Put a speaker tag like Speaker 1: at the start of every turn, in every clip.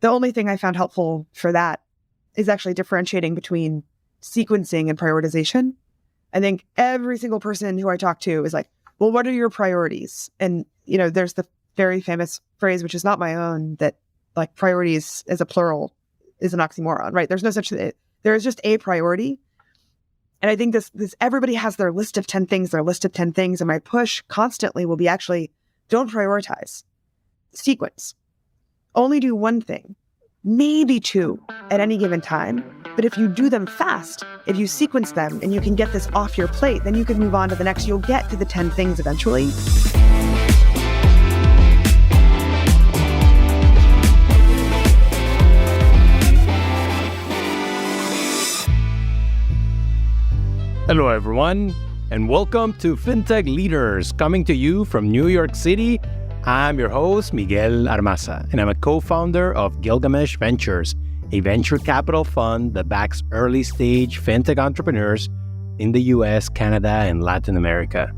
Speaker 1: The only thing I found helpful for that is actually differentiating between sequencing and prioritization. I think every single person who I talk to is like, well, what are your priorities? And, there's the very famous phrase, which is not my own, that like priorities as a plural is an oxymoron, right? There's no such thing. There is just a priority. And I think this everybody has their list of 10 things, And my push constantly will be actually don't prioritize, sequence. Only do one thing, maybe two at any given time. But if you do them fast, if you sequence them and you can get this off your plate, then you can move on to the next. You'll get to the 10 things eventually.
Speaker 2: Hello, everyone, and welcome to Fintech Leaders, coming to you from New York City. I'm your host, Miguel Armaza, and I'm a co-founder of Gilgamesh Ventures, a venture capital fund that backs early-stage fintech entrepreneurs in the US, Canada, and Latin America.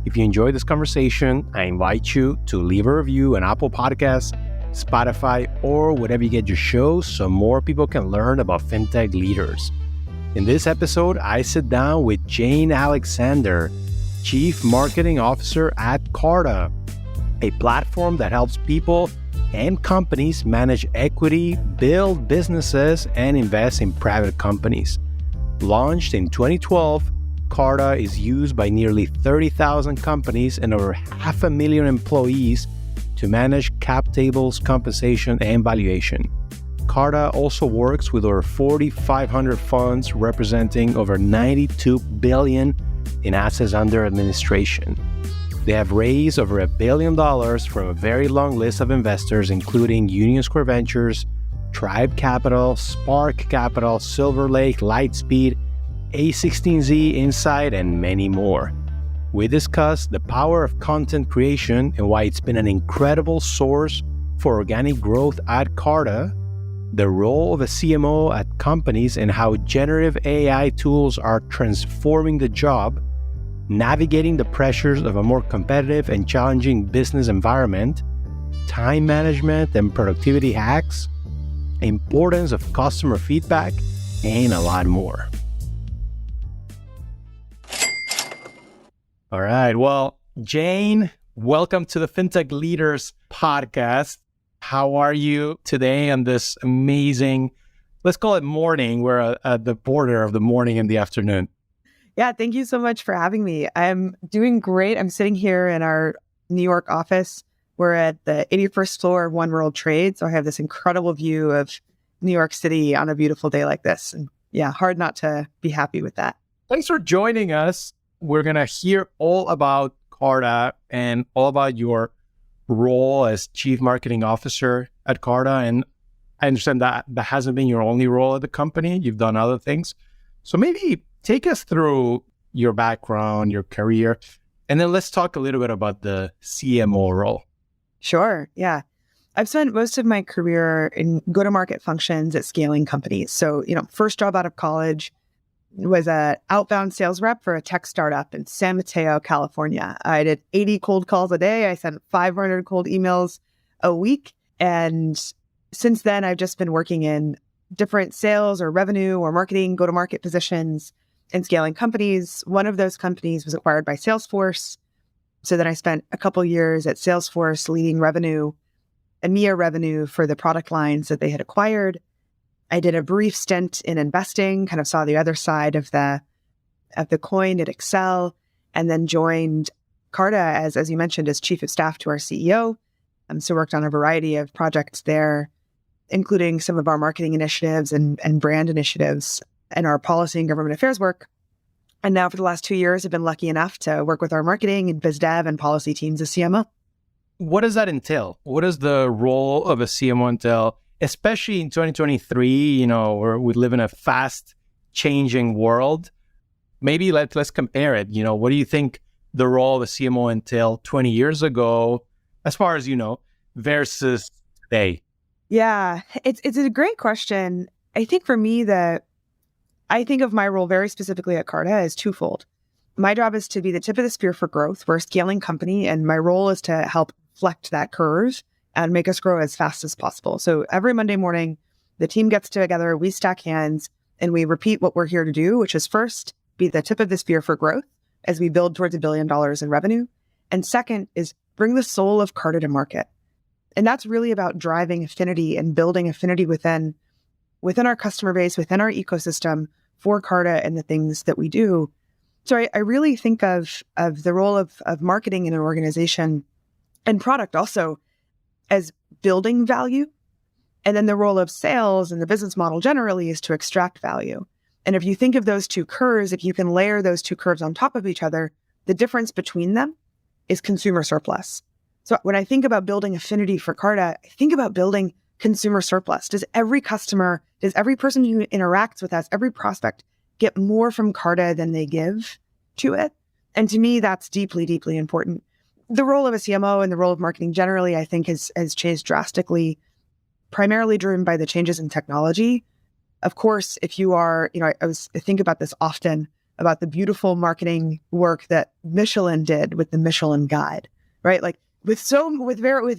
Speaker 2: If you enjoy this conversation, I invite you to leave a review on Apple Podcasts, Spotify, or wherever you get your shows so more people can learn about fintech leaders. In this episode, I sit down with Jane Alexander, Chief Marketing Officer at Carta, a platform that helps people and companies manage equity, build businesses, and invest in private companies. Launched in 2012, Carta is used by nearly 30,000 companies and over 500,000 employees to manage cap tables, compensation, and valuation. Carta also works with over 4,500 funds representing over $92 billion in assets under administration. They have raised over $1 billion from a very long list of investors, including Union Square Ventures, Tribe Capital, Spark Capital, Silver Lake, Lightspeed, A16Z, Insight, and many more. We discuss the power of content creation and why it's been an incredible source for organic growth at Carta, the role of a CMO at companies and how generative AI tools are transforming the job, navigating the pressures of a more competitive and challenging business environment, time management and productivity hacks, importance of customer feedback, and a lot more. All right. Well, Jane, welcome to the Fintech Leaders podcast. How are you today on this amazing, let's call it morning? We're at the border of the morning and the afternoon.
Speaker 1: Yeah, thank you so much for having me. I'm doing great. I'm sitting here in our New York office. We're at the 81st floor of One World Trade. So I have this incredible view of New York City on a beautiful day like this. And yeah, hard not to be happy with that.
Speaker 2: Thanks for joining us. We're going to hear all about Carta and all about your role as Chief Marketing Officer at Carta. And I understand that that hasn't been your only role at the company. You've done other things. So maybe take us through your background, your career, and then let's talk a little bit about the CMO role.
Speaker 1: Sure. Yeah. I've spent most of my career in go-to-market functions at scaling companies. So, first job out of college was an outbound sales rep for a tech startup in San Mateo, California. I did 80 cold calls a day. I sent 500 cold emails a week. And since then, I've just been working in different sales or revenue or marketing, go-to-market positions and scaling companies. One of those companies was acquired by Salesforce. So then I spent a couple years at Salesforce leading revenue, EMEA revenue for the product lines that they had acquired. I did a brief stint in investing, kind of saw the other side of the coin at Excel, and then joined Carta as you mentioned, as chief of staff to our CEO. So worked on a variety of projects there, including some of our marketing initiatives and brand initiatives and our policy and government affairs work. And now for the last 2 years, I've been lucky enough to work with our marketing and biz dev and policy teams as CMO.
Speaker 2: What does that entail? What does the role of a CMO entail? Especially in 2023, where we live in a fast-changing world. Maybe let's compare it. What do you think the role of a CMO entailed 20 years ago, as far as versus today?
Speaker 1: Yeah, it's a great question. I think for me, I think of my role very specifically at Carta as twofold. My job is to be the tip of the spear for growth. We're a scaling company, and my role is to help reflect that curve and make us grow as fast as possible. So every Monday morning, the team gets together, we stack hands, and we repeat what we're here to do, which is first, be the tip of the spear for growth as we build towards $1 billion in revenue. And second is bring the soul of Carta to market. And that's really about driving affinity and building affinity within our customer base, within our ecosystem for Carta and the things that we do. So I really think of the role of marketing in an organization and product also as building value. And then the role of sales and the business model generally is to extract value. And if you think of those two curves, if you can layer those two curves on top of each other, the difference between them is consumer surplus. So when I think about building affinity for Carta, I think about building consumer surplus. Does every customer, does every person who interacts with us, every prospect get more from Carta than they give to it? And to me, that's deeply, deeply important. The role of a CMO and the role of marketing generally, I think, has changed drastically, primarily driven by the changes in technology. Of course, if you are, I think about this often, about the beautiful marketing work that Michelin did with the Michelin Guide, right? Like with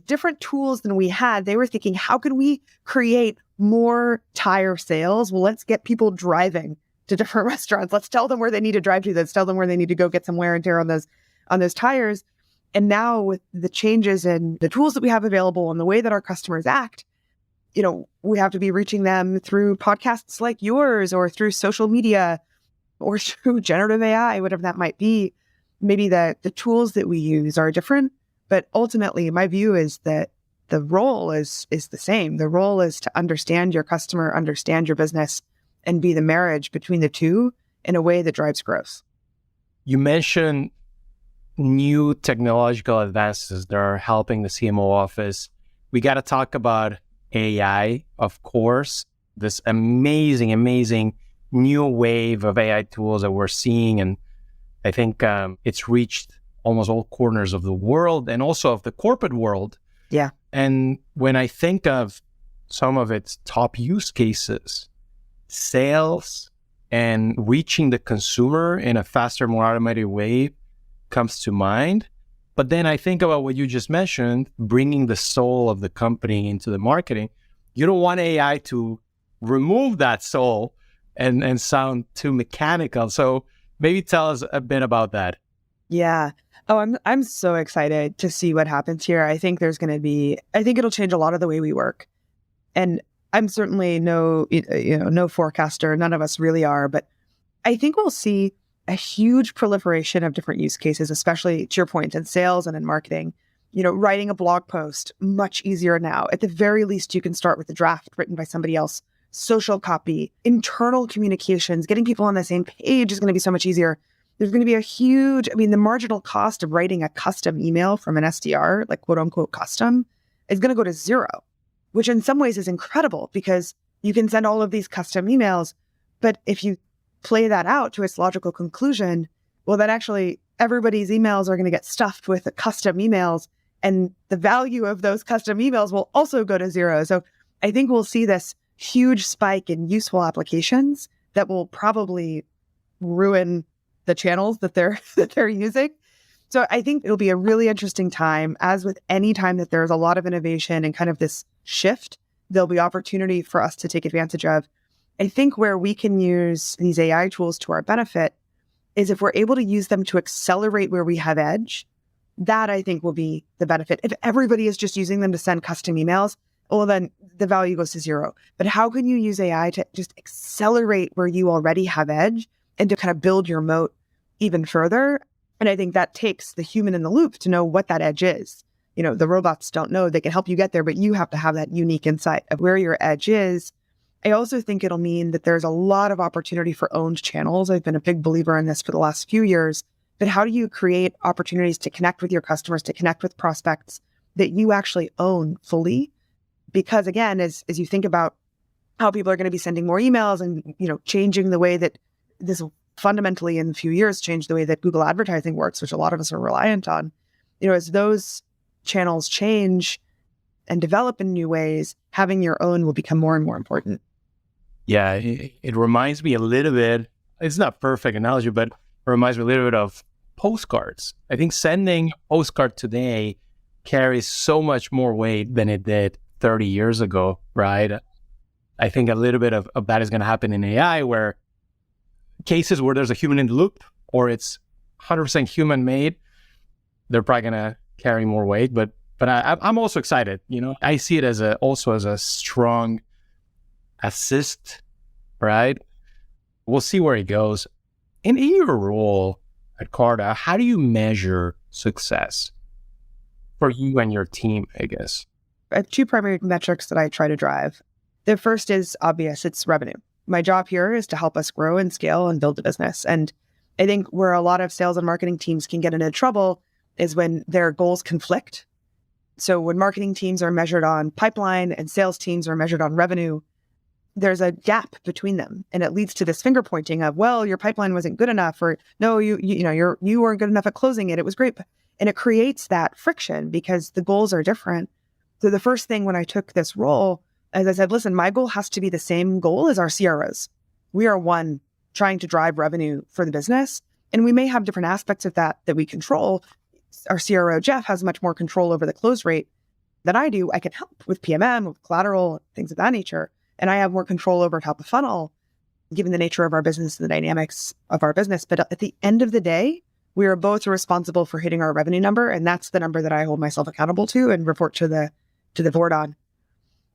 Speaker 1: different tools than we had, they were thinking, how can we create more tire sales? Well, let's get people driving to different restaurants. Let's tell them where they need to drive to. Let's tell them where they need to go get some wear and tear on those tires. And now with the changes in the tools that we have available and the way that our customers act, we have to be reaching them through podcasts like yours or through social media or through generative AI, whatever that might be. Maybe the tools that we use are different, but ultimately my view is that the role is the same. The role is to understand your customer, understand your business, and be the marriage between the two in a way that drives growth.
Speaker 2: You mentioned new technological advances that are helping the CMO office. We got to talk about AI, of course, this amazing new wave of AI tools that we're seeing. And I think it's reached almost all corners of the world and also of the corporate world.
Speaker 1: Yeah.
Speaker 2: And when I think of some of its top use cases, sales and reaching the consumer in a faster, more automated way comes to mind. But then I think about what you just mentioned, bringing the soul of the company into the marketing. You don't want AI to remove that soul and sound too mechanical. So maybe tell us a bit about that.
Speaker 1: Yeah. Oh, I'm so excited to see what happens here. I think it'll change a lot of the way we work. And I'm certainly no forecaster. None of us really are. But I think we'll see a huge proliferation of different use cases, especially to your point in sales and in marketing. Writing a blog post, much easier now. At the very least, you can start with a draft written by somebody else. Social copy, internal communications, getting people on the same page is going to be so much easier. There's going to be the marginal cost of writing a custom email from an SDR, like quote unquote custom, is going to go to zero, which in some ways is incredible because you can send all of these custom emails. But if you play that out to its logical conclusion, well, then actually everybody's emails are going to get stuffed with the custom emails, and the value of those custom emails will also go to zero. So I think we'll see this huge spike in useful applications that will probably ruin the channels that they're using. So I think it'll be a really interesting time. As with any time that there's a lot of innovation and kind of this shift, there'll be opportunity for us to take advantage of. I think where we can use these AI tools to our benefit is if we're able to use them to accelerate where we have edge. That I think will be the benefit. If everybody is just using them to send custom emails, well, then the value goes to zero. But how can you use AI to just accelerate where you already have edge and to kind of build your moat even further? And I think that takes the human in the loop to know what that edge is. The robots don't know. They can help you get there, but you have to have that unique insight of where your edge is. I also think it'll mean that there's a lot of opportunity for owned channels. I've been a big believer in this for the last few years. But how do you create opportunities to connect with your customers, to connect with prospects that you actually own fully? Because again, as you think about how people are going to be sending more emails and, changing the way that this will fundamentally in a few years change the way that Google advertising works, which a lot of us are reliant on, as those channels change and develop in new ways, having your own will become more and more important.
Speaker 2: Yeah, it reminds me a little bit, it's not a perfect analogy, but it reminds me a little bit of postcards. I think sending a postcard today carries so much more weight than it did 30 years ago, right? I think a little bit of that is going to happen in AI, where cases where there's a human in the loop or it's 100% human made, they're probably going to carry more weight. But I'm also excited. I see it as also as a strong assist, right? We'll see where it goes. And in your role at Carta, how do you measure success for you and your team, I guess?
Speaker 1: I have two primary metrics that I try to drive. The first is obvious. It's revenue. My job here is to help us grow and scale and build a business. And I think where a lot of sales and marketing teams can get into trouble is when their goals conflict. So when marketing teams are measured on pipeline and sales teams are measured on revenue, there's a gap between them. And it leads to this finger pointing of, well, your pipeline wasn't good enough, or no, you weren't good enough at closing it. It was great. And it creates that friction because the goals are different. So the first thing when I took this role, as I said, listen, my goal has to be the same goal as our CROs. We are one trying to drive revenue for the business. And we may have different aspects of that we control. Our CRO, Jeff, has much more control over the close rate than I do. I can help with PMM, with collateral, things of that nature. And I have more control over top of funnel, given the nature of our business and the dynamics of our business. But at the end of the day, we are both responsible for hitting our revenue number. And that's the number that I hold myself accountable to and report to the board on.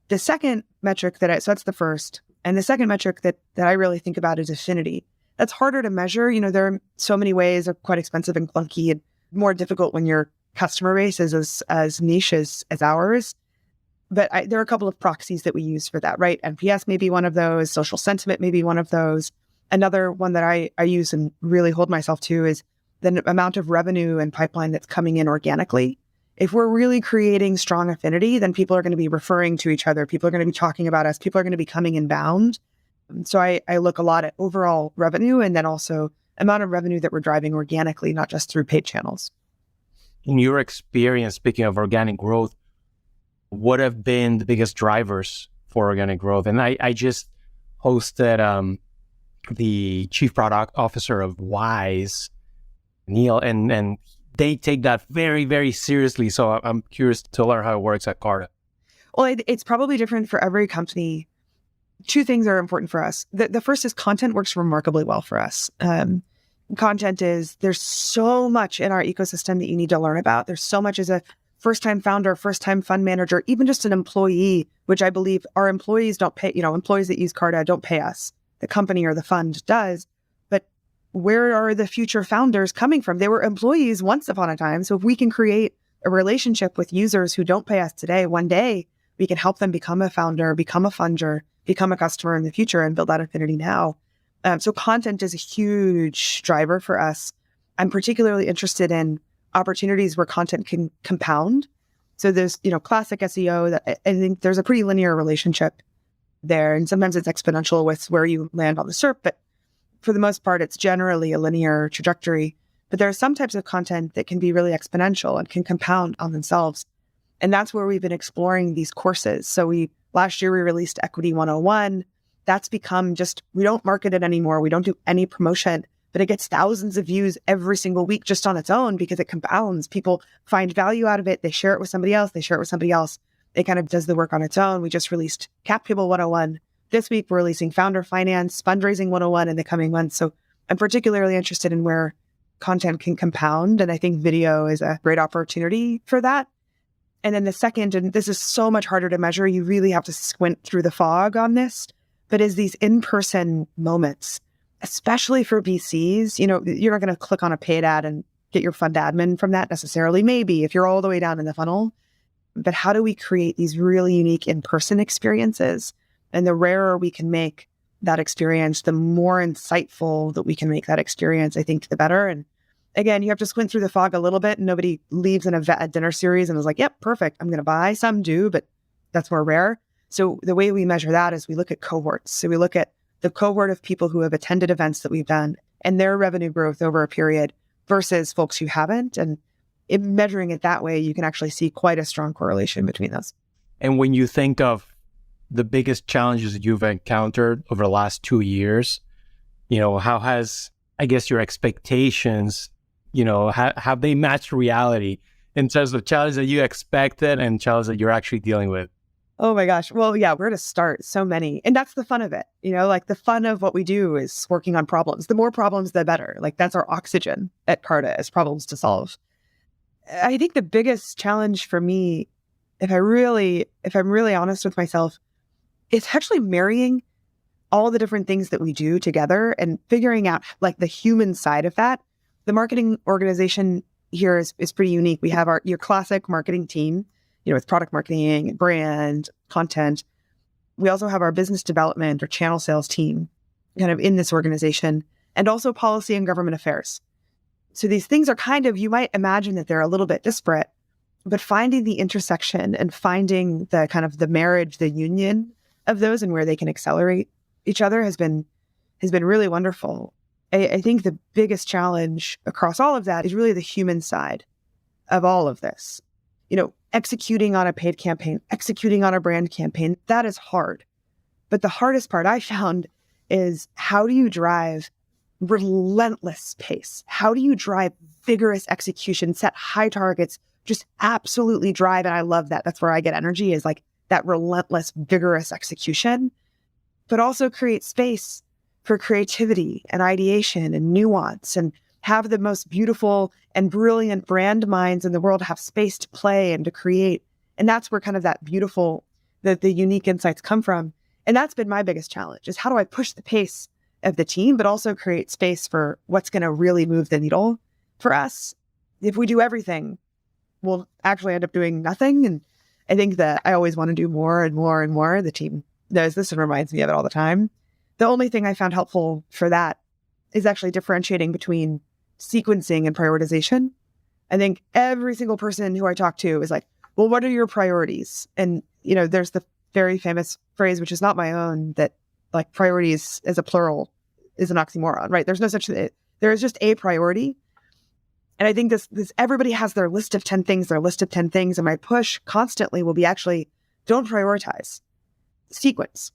Speaker 1: The second metric so that's the first. And the second metric that I really think about is affinity. That's harder to measure. There are so many ways. They're quite expensive and clunky and more difficult when your customer base is as niche as ours. But there are a couple of proxies that we use for that, right? NPS may be one of those. Social sentiment may be one of those. Another one that I use and really hold myself to is the amount of revenue and pipeline that's coming in organically. If we're really creating strong affinity, then people are going to be referring to each other. People are going to be talking about us. People are going to be coming inbound. So I look a lot at overall revenue and then also amount of revenue that we're driving organically, not just through paid channels.
Speaker 2: In your experience, speaking of organic growth, what have been the biggest drivers for organic growth? And I just hosted the chief product officer of Wise, Neil, and they take that very, very seriously. So I'm curious to learn how it works at Carta.
Speaker 1: Well, it's probably different for every company. Two things are important for us. The first is content works remarkably well for us. Content there's so much in our ecosystem that you need to learn about. There's so much as a first-time founder, first-time fund manager, even just an employee, which I believe our employees don't pay, employees that use Carta don't pay us. The company or the fund does. But where are the future founders coming from? They were employees once upon a time. So if we can create a relationship with users who don't pay us today, one day we can help them become a founder, become a funder, become a customer in the future and build that affinity now. So content is a huge driver for us. I'm particularly interested in opportunities where content can compound. So there's, classic SEO that I think there's a pretty linear relationship there. And sometimes it's exponential with where you land on the SERP, but for the most part, it's generally a linear trajectory. But there are some types of content that can be really exponential and can compound on themselves. And that's where we've been exploring these courses. So last year we released Equity 101. That's become we don't market it anymore. We don't do any promotion, but it gets thousands of views every single week just on its own because it compounds. People find value out of it. They share it with somebody else. It kind of does the work on its own. We just released Cap Table 101. This week, we're releasing Founder Finance, Fundraising 101 in the coming months. So I'm particularly interested in where content can compound. And I think video is a great opportunity for that. And then the second, and this is so much harder to measure, you really have to squint through the fog on this, but is these in-person moments, especially for VCs. You're not going to click on a paid ad and get your fund admin from that necessarily, maybe if you're all the way down in the funnel. But how do we create these really unique in-person experiences? And the rarer we can make that experience, the more insightful that we can make that experience, I think the better. And again, you have to squint through the fog a little bit. And nobody leaves in a dinner series and is like, yep, perfect, I'm going to buy. Some do, but that's more rare. So the way we measure that is we look at cohorts. So we look at the cohort of people who have attended events that we've done and their revenue growth over a period versus folks who haven't. And in measuring it that way, you can actually see quite a strong correlation between those.
Speaker 2: And when you think of the biggest challenges that you've encountered over the last 2 years, how has, I guess, your expectations, have they matched reality? in terms of challenge that you expected and challenge that you're actually dealing with?
Speaker 1: Oh my gosh. Well, yeah, where to start? So many. And that's the fun of it. Like the fun of what we do is working on problems. The more problems, the better. Like that's our oxygen at Carta, is problems to solve. I think the biggest challenge for me, if I'm really honest with myself, it's actually marrying all the different things that we do together and figuring out like the human side of that. The marketing organization here is pretty unique. We have your classic marketing team, with product marketing, brand, content. We also have our business development or channel sales team kind of in this organization, and also policy and government affairs. So these things are kind of, you might imagine that they're a little bit disparate, but finding the intersection and finding the kind of the marriage, the union of those and where they can accelerate each other has been really wonderful. I think the biggest challenge across all of that is really the human side of all of this. Executing on a paid campaign, executing on a brand campaign, that is hard. But the hardest part I found is, how do you drive relentless pace? How do you drive vigorous execution, set high targets, just absolutely drive? And I love that. That's where I get energy, is like that relentless, vigorous execution, but also create space for creativity and ideation and nuance, and have the most beautiful and brilliant brand minds in the world have space to play and to create. And that's where kind of that beautiful, the unique insights come from. And that's been my biggest challenge, is how do I push the pace of the team, but also create space for what's going to really move the needle for us. If we do everything, we'll actually end up doing nothing. And I think that I always want to do more and more and more. The team knows this and reminds me of it all the time. The only thing I found helpful for that is actually differentiating between sequencing and prioritization. I think every single person who I talk to is like, well, what are your priorities? And, there's the very famous phrase, which is not my own, that like priorities as a plural is an oxymoron, right? There's no such thing. There is just a priority. And I think this everybody has their list of 10 things, And my push constantly will be actually, don't prioritize. Sequence.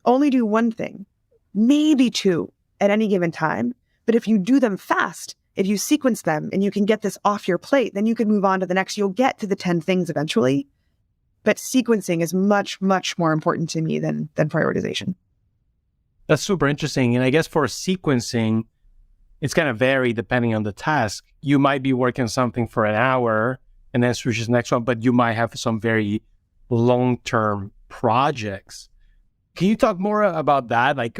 Speaker 1: Only do one thing, maybe two at any given time. But if you do them fast, if you sequence them and you can get this off your plate, then you can move on to the next. You'll get to the 10 things eventually. But sequencing is much, much more important to me than prioritization.
Speaker 2: That's super interesting. And I guess for sequencing, it's going to vary depending on the task. You might be working on something for an hour and then switch to the next one, but you might have some very long-term projects. Can you talk more about that? Like,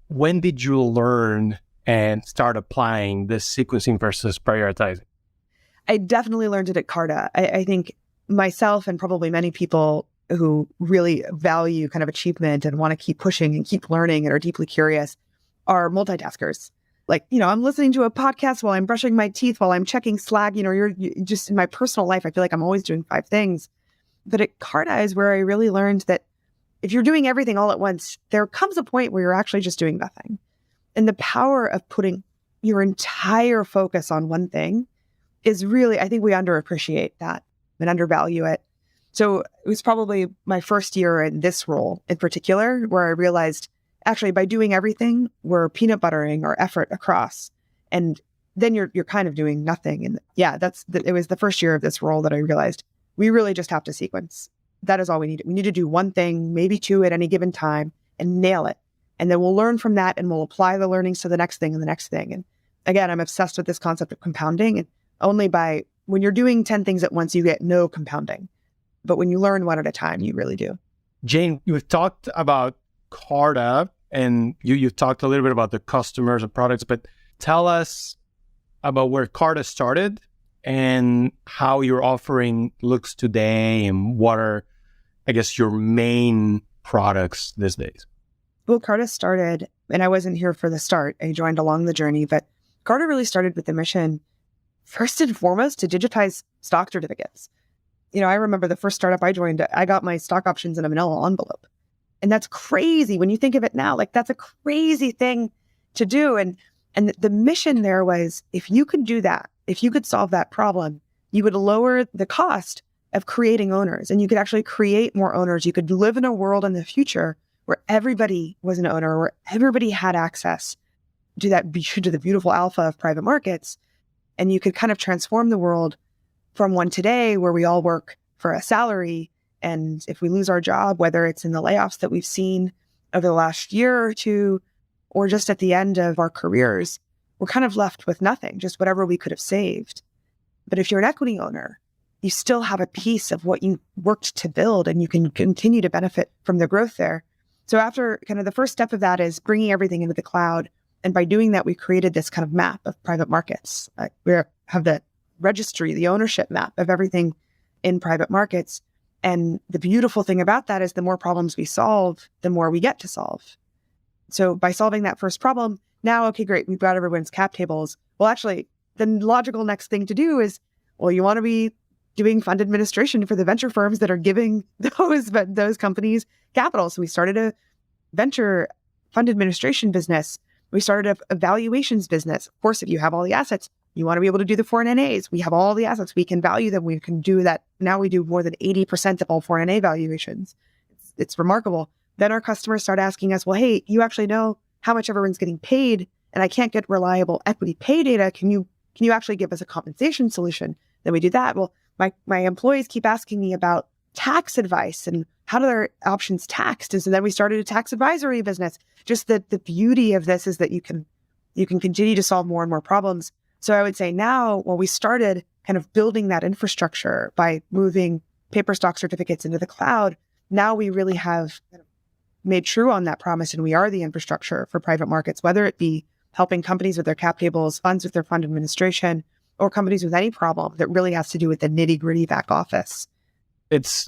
Speaker 2: when did you learn and start applying this sequencing versus prioritizing?
Speaker 1: I definitely learned it at Carta. I think myself and probably many people who really value kind of achievement and want to keep pushing and keep learning and are deeply curious are multitaskers. Like, I'm listening to a podcast while I'm brushing my teeth, while I'm checking Slack. You're just in my personal life, I feel like I'm always doing 5 things. But at Carta is where I really learned that if you're doing everything all at once, there comes a point where you're actually just doing nothing. And the power of putting your entire focus on one thing is really, I think we underappreciate that and undervalue it. So it was probably my first year in this role in particular, where I realized, actually, by doing everything, we're peanut buttering our effort across. And then you're kind of doing nothing. And yeah, it was the first year of this role that I realized we really just have to sequence. That is all we need. We need to do one thing, maybe 2 at any given time, and nail it. And then we'll learn from that, and we'll apply the learnings to the next thing and the next thing. And again, I'm obsessed with this concept of compounding. And only when you're doing 10 things at once, you get no compounding. But when you learn one at a time, you really do.
Speaker 2: Jane, you've talked about Carta, and you've talked a little bit about the customers and products, but tell us about where Carta started and how your offering looks today, and what are, I guess, your main products these days.
Speaker 1: Well, Carta started, and I wasn't here for the start. I joined along the journey, but Carta really started with the mission, first and foremost, to digitize stock certificates. I remember the first startup I joined, I got my stock options in a manila envelope. And that's crazy when you think of it now. Like, that's a crazy thing to do. And the mission there was, if you could do that, if you could solve that problem, you would lower the cost of creating owners, and you could actually create more owners. You could live in a world in the future where everybody was an owner, where everybody had access to the beautiful alpha of private markets. And you could kind of transform the world from one today where we all work for a salary. And if we lose our job, whether it's in the layoffs that we've seen over the last year or two, or just at the end of our careers, we're kind of left with nothing, just whatever we could have saved. But if you're an equity owner, you still have a piece of what you worked to build, and you can continue to benefit from the growth there. So after kind of the first step of that is bringing everything into the cloud. And by doing that, we created this kind of map of private markets. We have the registry, the ownership map of everything in private markets. And the beautiful thing about that is the more problems we solve, the more we get to solve. So by solving that first problem, now, okay, great, we've got everyone's cap tables. Well, actually, the logical next thing to do is, well, you want to be doing fund administration for the venture firms that are giving those companies capital. So we started a venture fund administration business. We started a valuations business. Of course, if you have all the assets, you want to be able to do the foreign NAs. We have all the assets. We can value them. We can do that. Now we do more than 80% of all foreign NA valuations. It's remarkable. Then our customers start asking us, well, hey, you actually know how much everyone's getting paid, and I can't get reliable equity pay data. Can you actually give us a compensation solution? Then we do that. Well, my employees keep asking me about tax advice and how do their options taxed? And so then we started a tax advisory business. Just the beauty of this is that you can continue to solve more and more problems. So I would say now, well, we started kind of building that infrastructure by moving paper stock certificates into the cloud. Now we really have made true on that promise, and we are the infrastructure for private markets, whether it be helping companies with their cap tables, funds with their fund administration, or companies with any problem that really has to do with the nitty-gritty back office.
Speaker 2: It's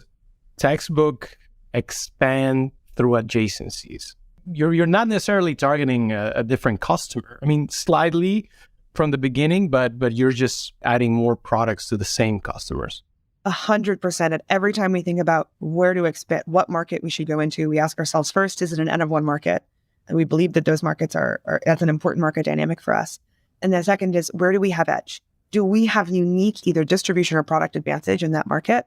Speaker 2: textbook expand through adjacencies. You're not necessarily targeting a different customer. I mean, slightly from the beginning, but you're just adding more products to the same customers.
Speaker 1: 100%. And every time we think about where to expand, what market we should go into, we ask ourselves first, is it an N of one market? And we believe that those markets are that's an important market dynamic for us. And the second is, where do we have edge? Do we have unique either distribution or product advantage in that market?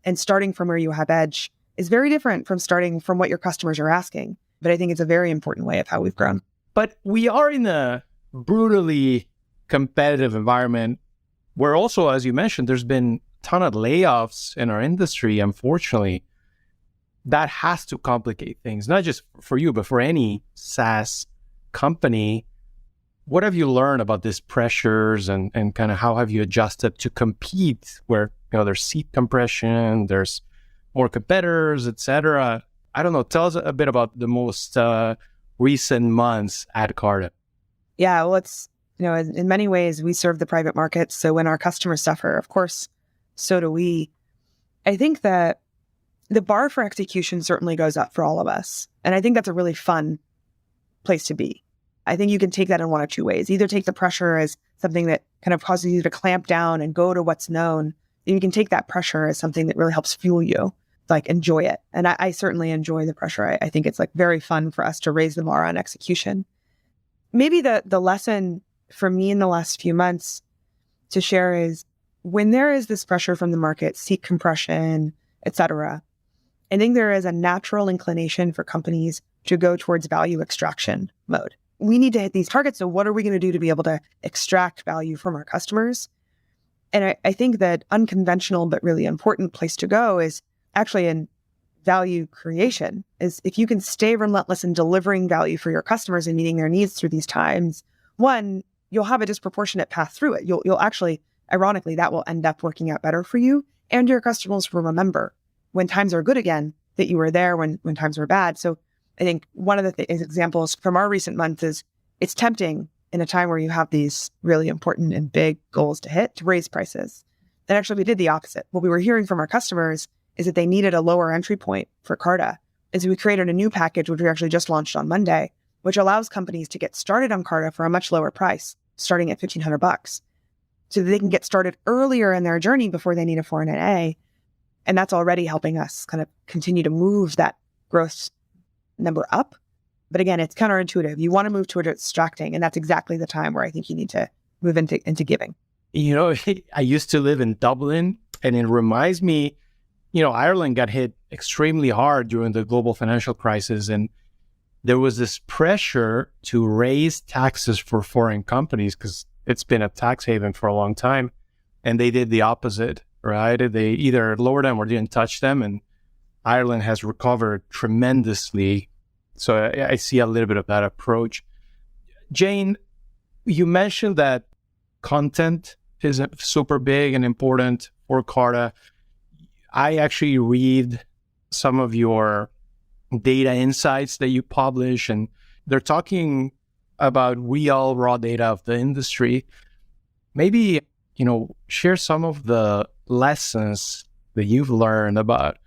Speaker 1: And starting from where you have edge is very different from starting from what your customers are asking. But I think it's a very important way of how we've grown.
Speaker 2: But we are in a brutally competitive environment where also, as you mentioned, there's been a ton of layoffs in our industry, unfortunately. That has to complicate things, not just for you, but for any SaaS company. What have you learned about these pressures and kind of how have you adjusted to compete where, there's seat compression, there's more competitors, et cetera? I don't know. Tell us a bit about the most recent months at Carta.
Speaker 1: Yeah, well, it's, in many ways, we serve the private markets. So when our customers suffer, of course, so do we. I think that the bar for execution certainly goes up for all of us. And I think that's a really fun place to be. I think you can take that in one of two ways. Either take the pressure as something that kind of causes you to clamp down and go to what's known. You can take that pressure as something that really helps fuel you, like enjoy it. And I certainly enjoy the pressure. I think it's like very fun for us to raise the bar on execution. Maybe the lesson for me in the last few months to share is when there is this pressure from the market, seat compression, et cetera, I think there is a natural inclination for companies to go towards value extraction mode. We need to hit these targets. So what are we going to do to be able to extract value from our customers? And I think that unconventional but really important place to go is actually in value creation. Is if you can stay relentless in delivering value for your customers and meeting their needs through these times, one, you'll have a disproportionate path through it. You'll actually, ironically, that will end up working out better for you. And your customers will remember when times are good again, that you were there when times were bad. So I think one of the examples from our recent months is it's tempting in a time where you have these really important and big goals to hit to raise prices. And actually we did the opposite. What we were hearing from our customers is that they needed a lower entry point for Carta. And so we created a new package, which we actually just launched on Monday, which allows companies to get started on Carta for a much lower price, starting at $1,500, so that they can get started earlier in their journey before they need a foreign NA. And that's already helping us kind of continue to move that growth number up. But again, it's counterintuitive. You want to move toward extracting, and that's exactly the time where I think you need to move into giving.
Speaker 2: I used to live in Dublin, and it reminds me, Ireland got hit extremely hard during the global financial crisis, and there was this pressure to raise taxes for foreign companies because it's been a tax haven for a long time. and they did the opposite, right? They either lowered them or didn't touch them, and Ireland has recovered tremendously. So I see a little bit of that approach. Jane, you mentioned that content is super big and important for Carta. I actually read some of your data insights that you publish, and they're talking about real raw data of the industry. Maybe, share some of the lessons that you've learned about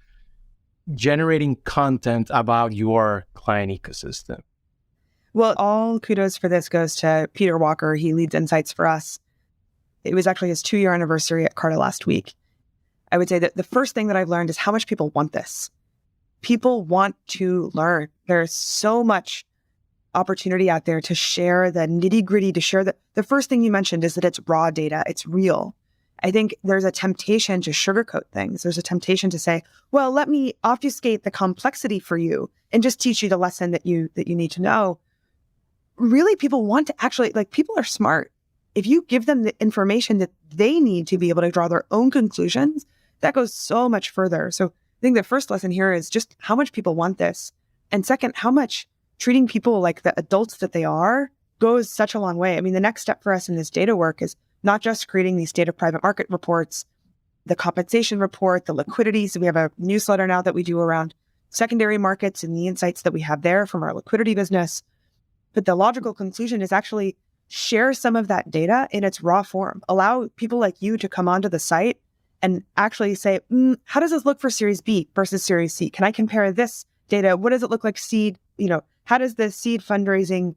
Speaker 2: generating content about your client ecosystem.
Speaker 1: Well, all kudos for this goes to Peter Walker. He leads insights for us. It was actually his 2-year anniversary at Carta last week. I would say that the first thing that I've learned is how much people want this. People want to learn. There's so much opportunity out there to share the nitty-gritty, to share the first thing you mentioned is that it's raw data, it's real. I think there's a temptation to sugarcoat things. There's a temptation to say, well, let me obfuscate the complexity for you and just teach you the lesson that you need to know. Really, people want to actually, people are smart. If you give them the information that they need to be able to draw their own conclusions, that goes so much further. So I think the first lesson here is just how much people want this. And second, how much treating people like the adults that they are goes such a long way. I mean, the next step for us in this data work is not just creating these data private market reports, the compensation report, the liquidity. So we have a newsletter now that we do around secondary markets and the insights that we have there from our liquidity business. But the logical conclusion is actually share some of that data in its raw form. Allow people like you to come onto the site and actually say, how does this look for Series B versus Series C? Can I compare this data? What does it look like seed? How does the seed fundraising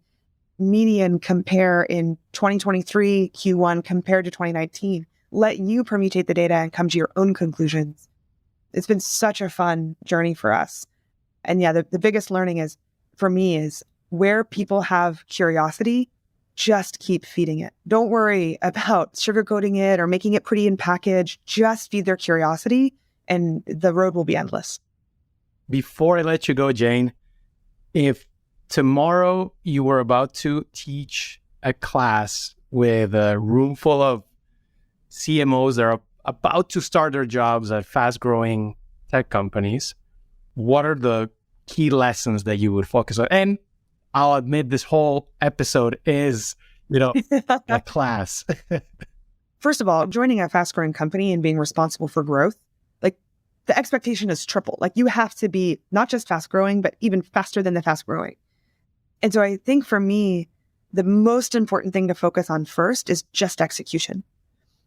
Speaker 1: median compare in 2023 Q1 compared to 2019? Let you permutate the data and come to your own conclusions. It's been such a fun journey for us. And yeah, the biggest learning for me is where people have curiosity, just keep feeding it. Don't worry about sugarcoating it or making it pretty in package. Just feed their curiosity and the road will be endless.
Speaker 2: Before I let you go, Jane, if tomorrow you were about to teach a class with a room full of CMOs that are about to start their jobs at fast-growing tech companies, what are the key lessons that you would focus on? And I'll admit this whole episode is, a class.
Speaker 1: First of all, joining a fast-growing company and being responsible for growth, the expectation is triple. You have to be not just fast-growing, but even faster than the fast-growing. And so I think for me, the most important thing to focus on first is just execution.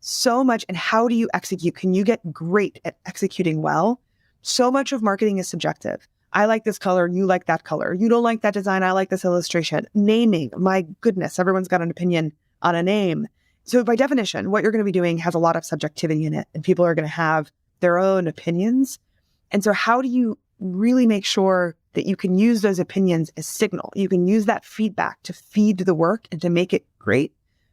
Speaker 1: So much, and how do you execute? Can you get great at executing well? So much of marketing is subjective. I like this color, you like that color. You don't like that design, I like this illustration. Naming, my goodness, everyone's got an opinion on a name. So by definition, what you're going to be doing has a lot of subjectivity in it, and people are going to have their own opinions. And so how do you really make sure that you can use those opinions as signal? You can use that feedback to feed the work and to make it great.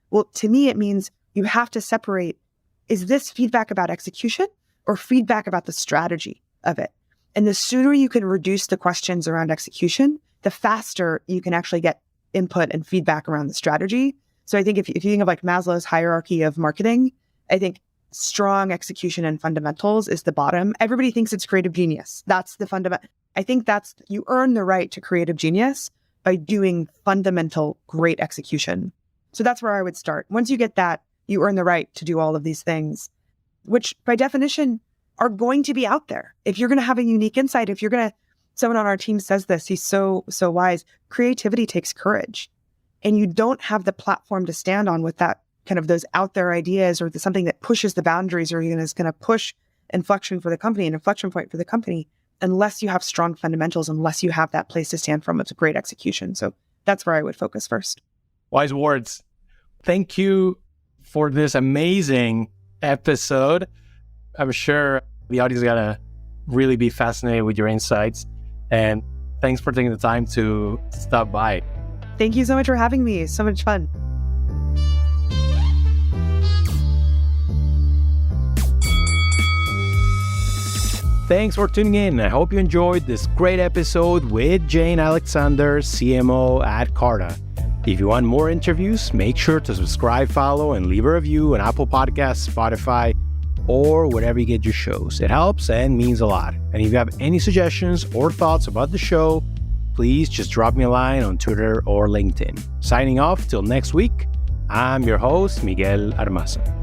Speaker 1: Well, to me, it means you have to separate, is this feedback about execution or feedback about the strategy of it? And the sooner you can reduce the questions around execution, the faster you can actually get input and feedback around the strategy. So I think if you think of Maslow's hierarchy of marketing, I think strong execution and fundamentals is the bottom. Everybody thinks it's creative genius. That's the fundamental. I think you earn the right to creative genius by doing fundamental great execution. So that's where I would start. Once you get that, you earn the right to do all of these things, which by definition are going to be out there. If you're going to have a unique insight, someone on our team says this, he's so wise, creativity takes courage. And you don't have the platform to stand on with that kind of those out there ideas or something that pushes the boundaries or is going to push inflection for the company, an inflection point for the company, unless you have strong fundamentals, unless you have that place to stand from. It's a great execution. So that's where I would focus first.
Speaker 2: Wise words. Thank you for this amazing episode. I'm sure the audience is going to really be fascinated with your insights. And thanks for taking the time to stop by.
Speaker 1: Thank you so much for having me. So much fun.
Speaker 2: Thanks for tuning in. I hope you enjoyed this great episode with Jane Alexander, CMO at Carta. If you want more interviews, make sure to subscribe, follow, and leave a review on Apple Podcasts, Spotify, or wherever you get your shows. It helps and means a lot. And if you have any suggestions or thoughts about the show, please just drop me a line on Twitter or LinkedIn. Signing off till next week, I'm your host, Miguel Armaza.